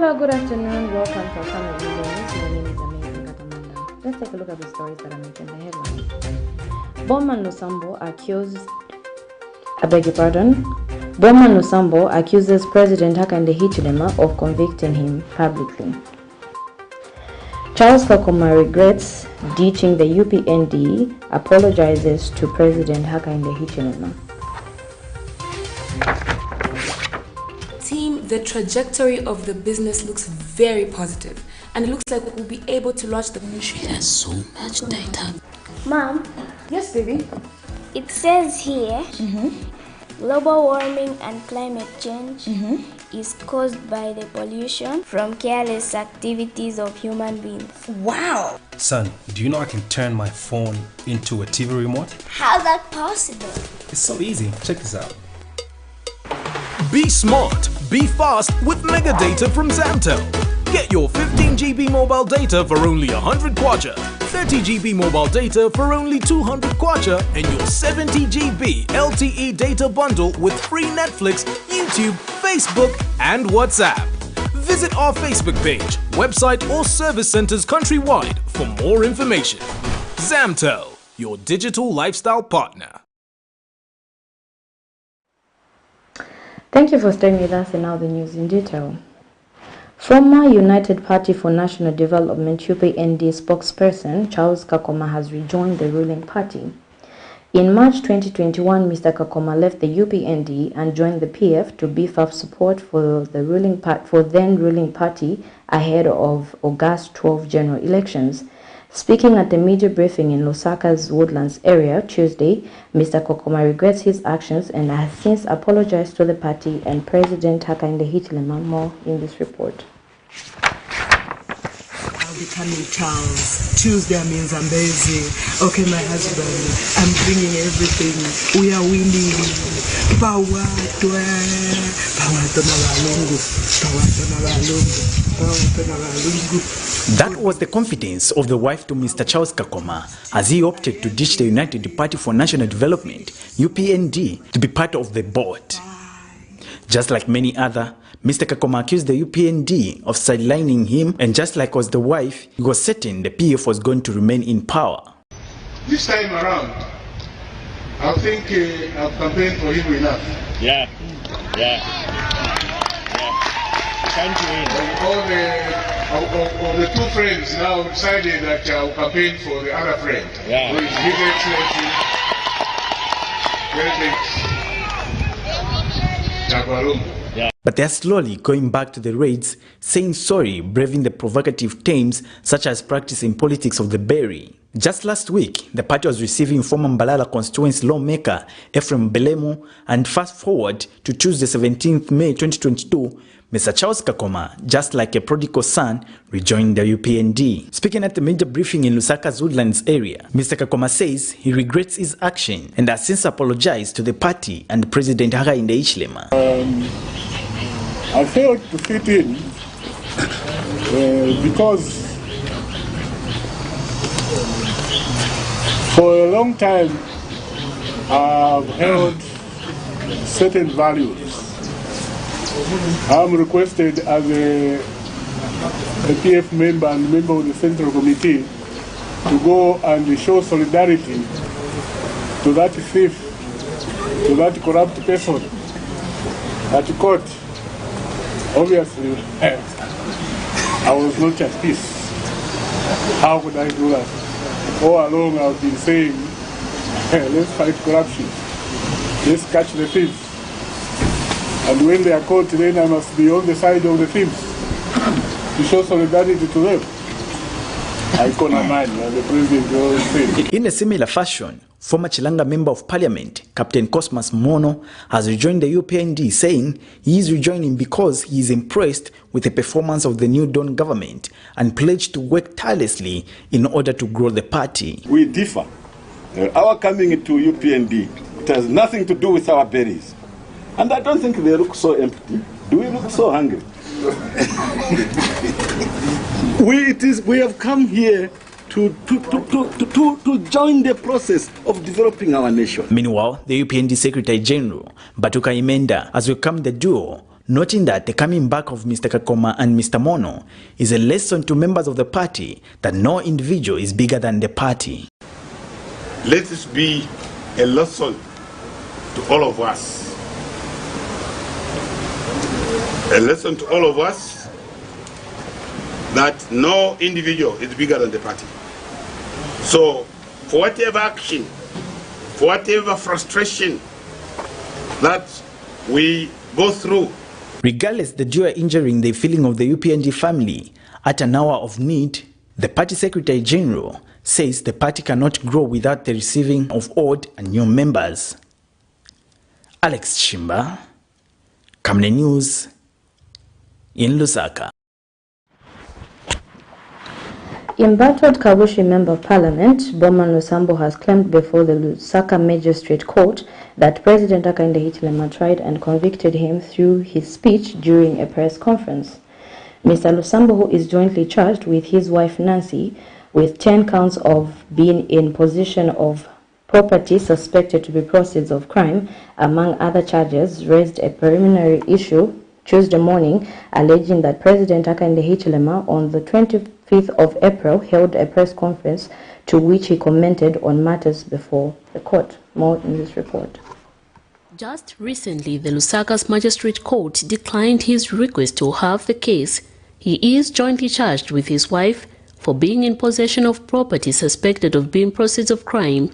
Hello, good afternoon. Welcome to Camnet Midday. My name is Amanda. Let's take a look at the stories that are making the headlines. BOWMAN LUSAMBO accuses President HICHILEMA of convicting him publicly. Charles KAKOMA regrets ditching the UPND, apologizes to President HICHILEMA. Team, the trajectory of the business looks very positive, and it looks like we'll be able to launch the... She has so much data. Mom? Yes, baby? It says here, global warming and climate change is caused by the pollution from careless activities of human beings. Wow! Son, do you know I can turn my phone into a TV remote? How's that possible? It's so easy. Check this out. Be smart, be fast with mega data from Zamtel. Get your 15 GB mobile data for only 100 kwacha, 30 GB mobile data for only 200 kwacha, and your 70 GB LTE data bundle with free Netflix, YouTube, Facebook, and WhatsApp. Visit our Facebook page, website, or service centers countrywide for more information. Zamtel, your digital lifestyle partner. Thank you for staying with us, and now the news in detail. Former United Party for National Development UPND spokesperson Charles KAKOMA has rejoined the ruling party. In March 2021, Mr. KAKOMA left the UPND and joined the PF to beef up support for the then ruling party ahead of August 12 general elections. Speaking at the media briefing in Lusaka's Woodlands area Tuesday, Mr. KAKOMA regrets his actions and has since apologized to the party and President HICHILEMA. More in this report. I'll be coming Charles. Tuesday means I'm busy. Okay, my husband, I'm bringing everything. We are winning. Power to That was the confidence of the wife to Mr. Charles KAKOMA as he opted to ditch the United Party for National Development, UPND, to be part of the board. Just like many other, Mr. KAKOMA accused the UPND of sidelining him, and just like was the wife, he was certain the PF was going to remain in power. This time around, I think I've campaigned for him enough. Yeah. Time to All the two friends now decided that I'll campaign for the other friend. Yeah. Who is His Excellency, President Jaguarumbo. But they are slowly going back to the raids, saying sorry, braving the provocative terms such as practicing politics of the berry. Just last week, the party was receiving former Mbalala constituency lawmaker Ephraim Belemu, and fast forward to Tuesday 17th May 2022, Mr. Charles KAKOMA, just like a prodigal son, rejoined the UPND. Speaking at the media briefing in Lusaka's Woodlands area, Mr. KAKOMA says he regrets his action and has since apologized to the party and President HICHILEMA. I failed to fit in because for a long time I've held certain values. I'm requested as a PF member and member of the Central Committee to go and show solidarity to that thief, to that corrupt person at court. Obviously, I was not at peace. How could I do that? All along I've been saying, let's fight corruption. Let's catch the thieves. And when they are caught, then I must be on the side of the thieves to show solidarity to them. In a similar fashion, former Chilanga Member of Parliament, Captain Cosmas Mono, has rejoined the UPND, saying he is rejoining because he is impressed with the performance of the New Dawn government and pledged to work tirelessly in order to grow the party. We differ. Our coming to UPND, it has nothing to do with our berries. And I don't think they look so empty. Do we look so hungry? We have come here to join the process of developing our nation. Meanwhile, the UPND Secretary General, Batuka Imenda, has welcomed the duo, noting that the coming back of Mr. KAKOMA and Mr. Mono is a lesson to members of the party that no individual is bigger than the party. Let this be a lesson to all of us. A lesson to all of us that no individual is bigger than the party. So, for whatever action, for whatever frustration that we go through, regardless the dual injuring the feeling of the UPND family at an hour of need, the party secretary general says the party cannot grow without the receiving of old and new members. Alex Shimba, Camnet News, in Lusaka. Embattled Kabushi Member of Parliament, BOWMAN LUSAMBO has claimed before the Lusaka Magistrate Court that President HICHILEMA tried and convicted him through his speech during a press conference. Mr. LUSAMBO, who is jointly charged with his wife Nancy with 10 counts of being in possession of property suspected to be proceeds of crime, among other charges, raised a preliminary issue Tuesday morning, alleging that President HICHILEMA on the 25th of April held a press conference to which he commented on matters before the court. More in this report. Just recently, the Lusaka's Magistrate Court declined his request to have the case. He is jointly charged with his wife for being in possession of property suspected of being proceeds of crime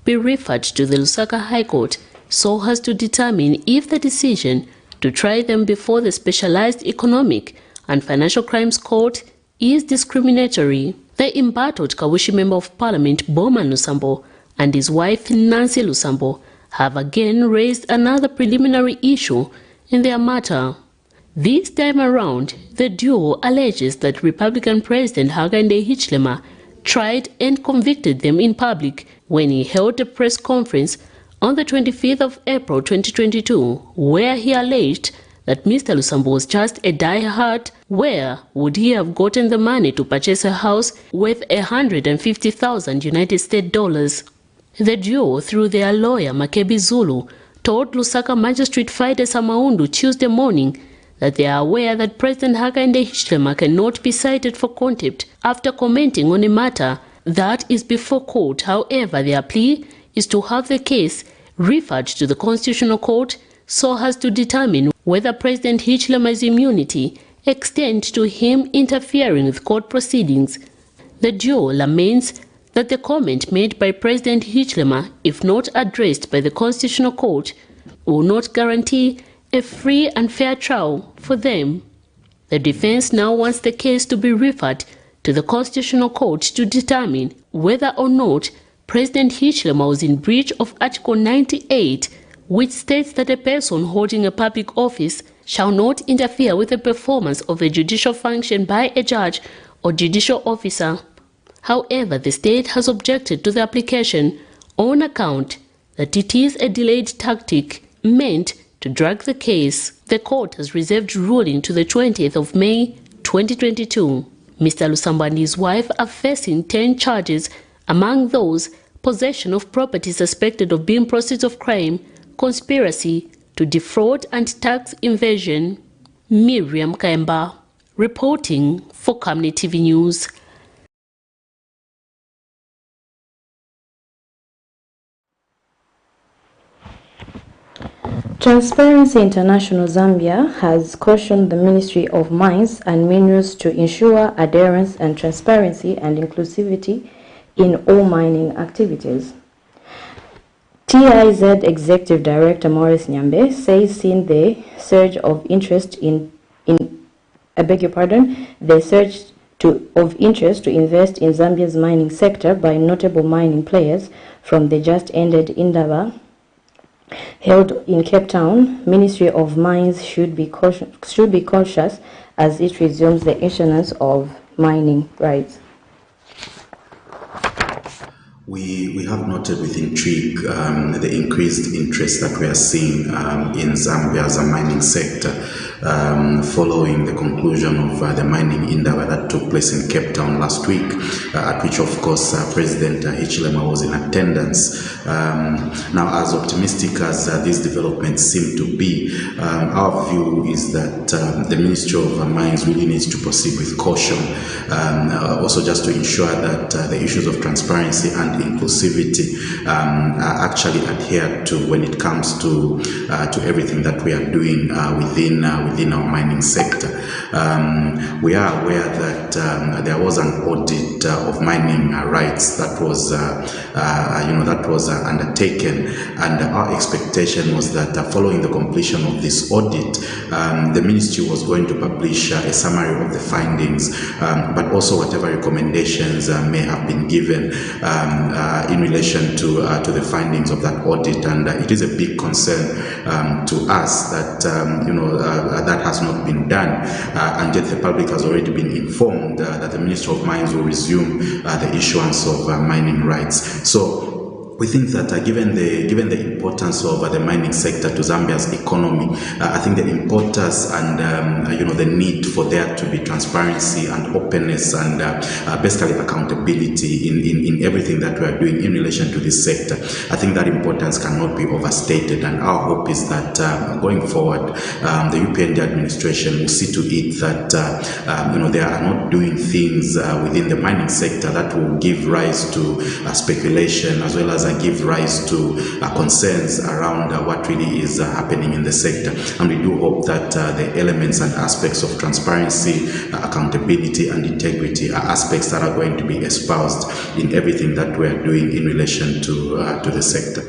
be referred to the Lusaka High Court so as to determine if the decision to try them before the Specialized Economic and Financial Crimes Court is discriminatory. The embattled Kabushi Member of Parliament BOWMAN LUSAMBO and his wife Nancy LUSAMBO have again raised another preliminary issue in their matter. This time around, the duo alleges that Republican President HICHILEMA tried and convicted them in public when he held a press conference on the 25th of April 2022, where he alleged that Mr. LUSAMBO was just a die-hard. Where would he have gotten the money to purchase a house worth $150,000 United States dollars? The duo, through their lawyer Makebi Zulu, told Lusaka Magistrate Friday Samaundu Tuesday morning that they are aware that President HICHILEMA cannot be cited for contempt after commenting on a matter that is before court. However, their plea is to have the case referred to the Constitutional Court so as to determine whether President HICHILEMA's immunity extends to him interfering with court proceedings. The duo laments that the comment made by President HICHILEMA, if not addressed by the Constitutional Court, will not guarantee a free and fair trial for them. The defense now wants the case to be referred to the Constitutional Court to determine whether or not President HICHILEMA was in breach of Article 98, which states that a person holding a public office shall not interfere with the performance of a judicial function by a judge or judicial officer. However, the state has objected to the application on account that it is a delayed tactic meant to drag the case. The court has reserved ruling to the 20th of May 2022. Mr. LUSAMBO and his wife are facing 10 charges, among those possession of property suspected of being proceeds of crime, conspiracy to defraud and tax evasion. Miriam Kaemba, reporting for Camnet TV News. Transparency International Zambia has cautioned the Ministry of Mines and Minerals to ensure adherence and transparency and inclusivity in all mining activities. TIZ Executive Director Maurice Nyambe says seeing the surge of interest of interest to invest in Zambia's mining sector by notable mining players from the just ended Indaba held in Cape Town, Ministry of Mines should be cautious as it resumes the issuance of mining rights. We have noted with intrigue the increased interest that we are seeing in Zambia's mining sector. following the conclusion of the mining endeavor that took place in Cape Town last week, at which, of course, President HICHILEMA was in attendance. Now, as optimistic as these developments seem to be, our view is that the Ministry of Mines really needs to proceed with caution, also just to ensure that the issues of transparency and inclusivity are actually adhered to when it comes to everything that we are doing within our mining sector. We are aware that there was an audit of mining rights that was undertaken, and our expectation was that following the completion of this audit, the ministry was going to publish a summary of the findings, but also whatever recommendations may have been given in relation to the findings of that audit. And it is a big concern to us that that has not been done, and yet the public has already been informed that the Ministry of Mines will resume the issuance of mining rights. So we think that given the importance of the mining sector to Zambia's economy, I think the importance and the need for there to be transparency and openness and basically accountability in everything that we are doing in relation to this sector, I think that importance cannot be overstated. And our hope is that going forward, the UPND administration will see to it that they are not doing things within the mining sector that will give rise to speculation, as well as give rise to concerns around what really is happening in the sector. And we do hope that the elements and aspects of transparency, accountability and integrity are aspects that are going to be espoused in everything that we are doing in relation to the sector.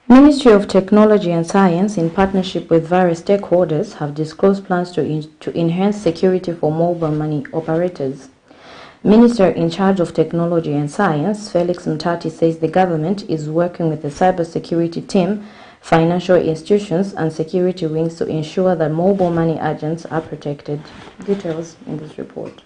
Ministry of Technology and Science, in partnership with various stakeholders, have disclosed plans to enhance security for mobile money operators. Minister in charge of Technology and Science, Felix Mtati, says the government is working with the cybersecurity team, financial institutions and security wings to ensure that mobile money agents are protected. Details in this report.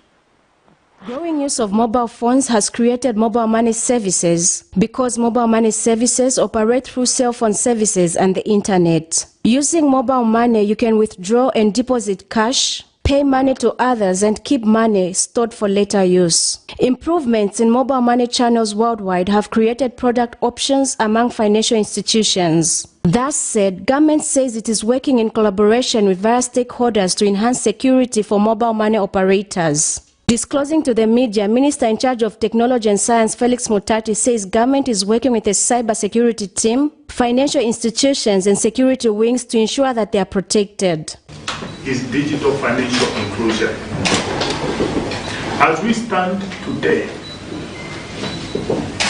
Growing use of mobile phones has created mobile money services because mobile money services operate through cell phone services and the internet. Using mobile money, you can withdraw and deposit cash, pay money to others and keep money stored for later use. Improvements in mobile money channels worldwide have created product options among financial institutions. That said, government says it is working in collaboration with various stakeholders to enhance security for mobile money operators. Disclosing to the media, Minister in charge of Technology and Science, Felix Mutati, says government is working with a cybersecurity team, financial institutions and security wings to ensure that they are protected. Is digital financial inclusion. As we stand today,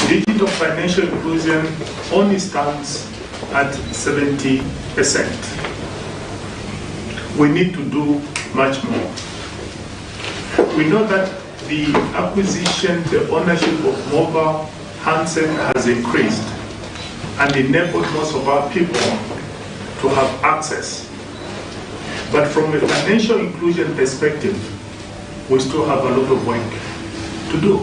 digital financial inclusion only stands at 70%. We need to do much more. We know that the acquisition, the ownership of mobile handset has increased and enabled most of our people to have access. But from a financial inclusion perspective, we still have a lot of work to do.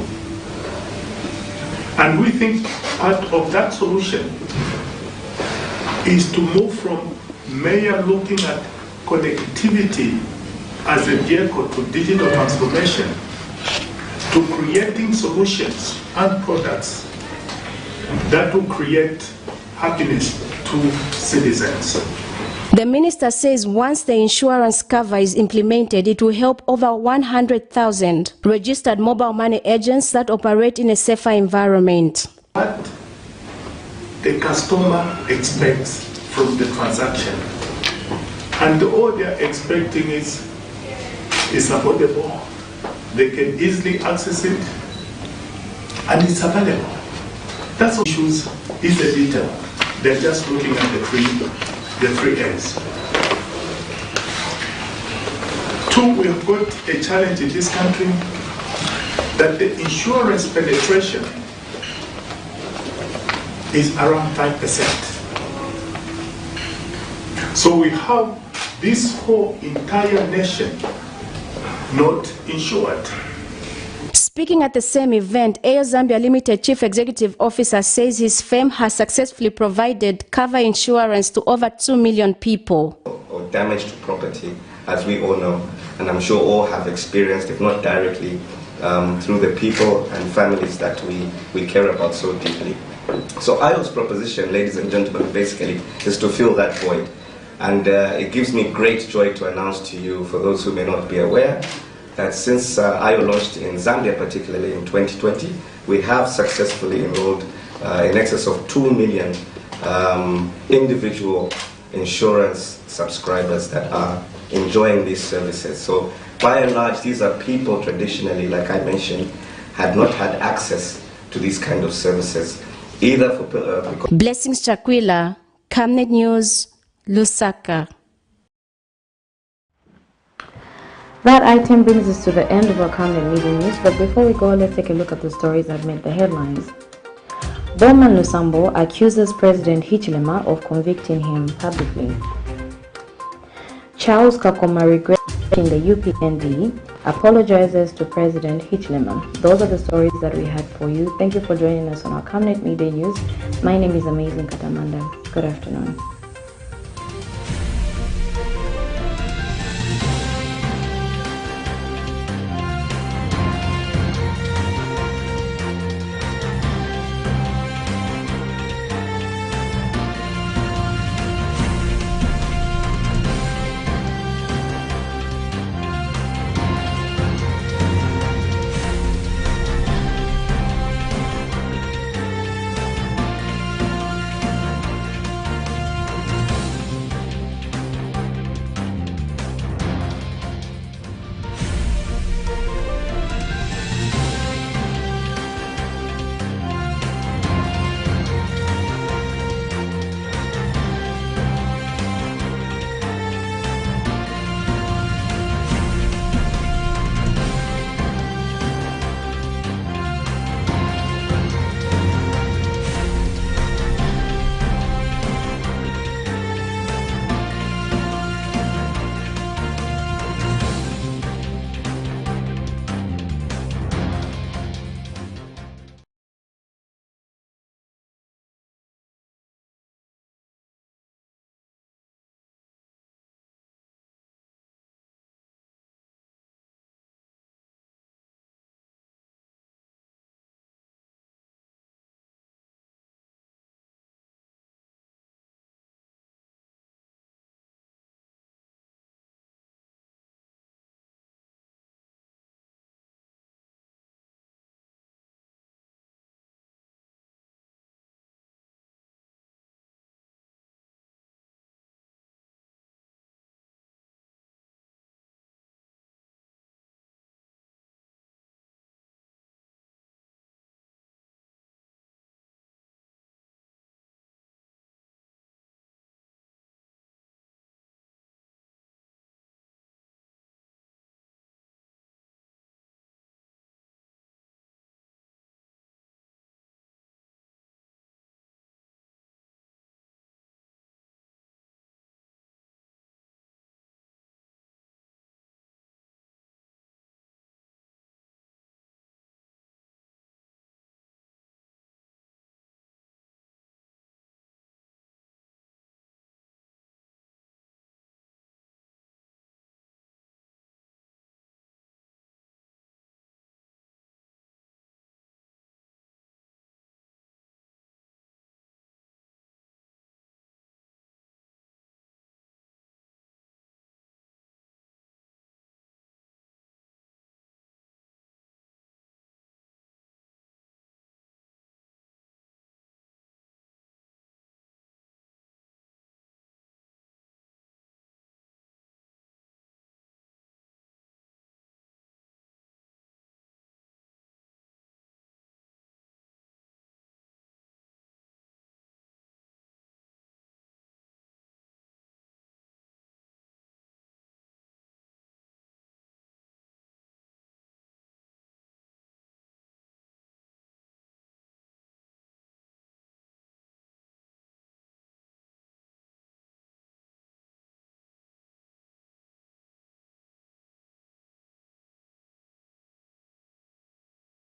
And we think part of that solution is to move from mere looking at connectivity as a vehicle to digital transformation to creating solutions and products that will create happiness to citizens. The minister says once the insurance cover is implemented, it will help over 100,000 registered mobile money agents that operate in a safer environment. What the customer expects from the transaction, and all they are expecting is affordable, they can easily access it, and it's available. That's what issues is the detail. They're just looking at the three ends. Two, we have got a challenge in this country that the insurance penetration is around 5%. So we have this whole entire nation not insured. Speaking at the same event, AO Zambia Limited Chief Executive Officer says his firm has successfully provided cover insurance to over 2 million people. Or damage to property, as we all know, and I'm sure all have experienced, if not directly, through the people and families that we care about so deeply. So AO's proposition, ladies and gentlemen, basically is to fill that void. And it gives me great joy to announce to you, for those who may not be aware, that since AO launched in Zambia, particularly in 2020, we have successfully enrolled in excess of 2 million individual insurance subscribers that are enjoying these services. So by and large, these are people traditionally, like I mentioned, had not had access to these kind of services, either for... Blessings Chakwila, Camnet News, Lusaka. That item brings us to the end of our Camnet Media News, but before we go, let's take a look at the stories that made the headlines. BOWMAN LUSAMBO accuses President HICHILEMA of convicting him publicly. Charles KAKOMA regretting the UPND, apologizes to President HICHILEMA. Those are the stories that we had for you. Thank you for joining us on our Camnet Midday News. My name is Amazing Katamanda. Good afternoon.